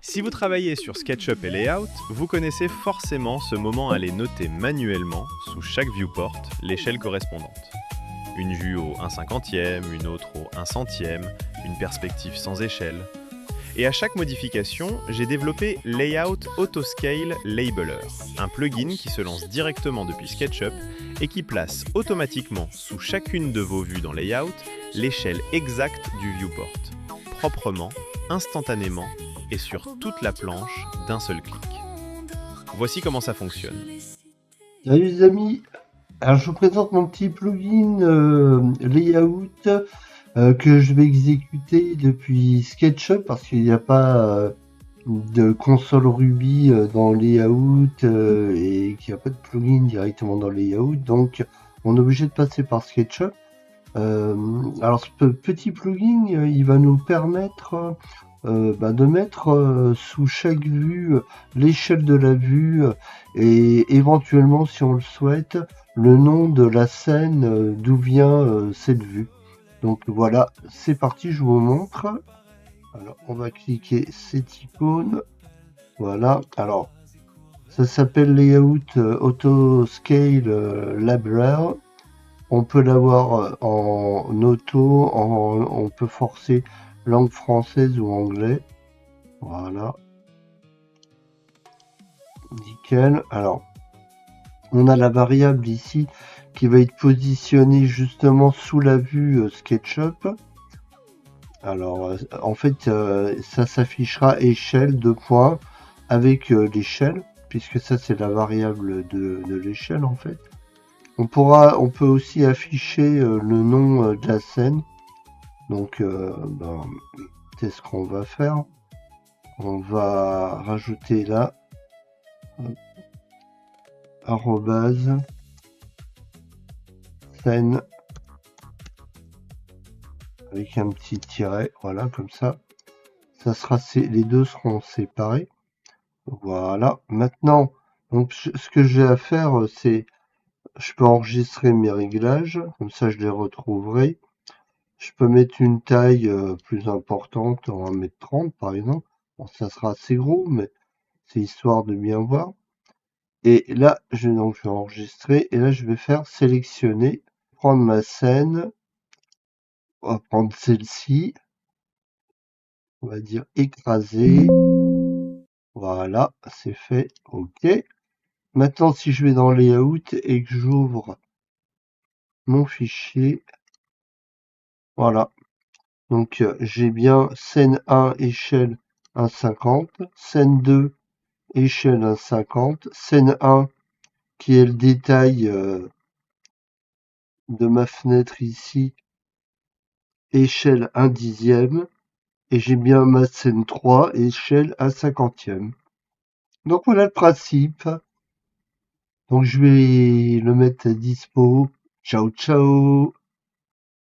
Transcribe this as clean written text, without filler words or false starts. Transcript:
Si vous travaillez sur SketchUp et Layout, vous connaissez forcément ce moment à les noter manuellement, sous chaque viewport, l'échelle correspondante. Une vue au 1/50e, une autre au 1/100e, une perspective sans échelle. Et à chaque modification, j'ai développé Layout Autoscale Labeler, un plugin qui se lance directement depuis SketchUp et qui place automatiquement sous chacune de vos vues dans Layout l'échelle exacte du viewport, proprement, instantanément et sur toute la planche d'un seul clic. Voici comment ça fonctionne. Salut les amis, alors je vous présente mon petit plugin Layout que je vais exécuter depuis SketchUp parce qu'il n'y a pas de console Ruby dans Layout et qu'il n'y a pas de plugin directement dans Layout, donc on est obligé de passer par SketchUp. Alors ce petit plugin il va nous permettre de mettre sous chaque vue l'échelle de la vue et éventuellement, si on le souhaite, le nom de la scène d'où vient cette vue. Donc voilà, c'est parti, je vous montre. Alors on va cliquer cette icône. Voilà, alors ça s'appelle Layout Autoscale Labeler. On peut l'avoir en auto, on peut forcer langue française ou anglais. Voilà. Nickel. Alors, on a la variable ici qui va être positionnée justement sous la vue SketchUp. Alors, en fait, ça s'affichera échelle 2 points avec l'échelle, puisque ça c'est la variable de l'échelle en fait. On peut aussi afficher le nom de la scène. Donc, c'est ce qu'on va faire. On va rajouter là arrobase scène avec un petit tiret, voilà, comme ça. Ça sera les deux seront séparés. Voilà. Maintenant, donc ce que j'ai à faire, c'est je peux enregistrer mes réglages, comme ça je les retrouverai. Je peux mettre une taille plus importante, en 1m30 par exemple. Bon, ça sera assez gros, mais c'est histoire de bien voir. Et là, je vais enregistrer. Et là, je vais faire sélectionner, prendre ma scène. On va prendre celle-ci. On va dire écraser. Voilà, c'est fait. OK. Maintenant, si je vais dans Layout et que j'ouvre mon fichier, voilà. Donc, j'ai bien scène 1, échelle 1,50. Scène 2, échelle 1,50. Scène 1, qui est le détail de ma fenêtre ici, échelle 1/10. Et j'ai bien ma scène 3, échelle 1/50. Donc voilà le principe. Donc je vais le mettre à dispo. Ciao ciao.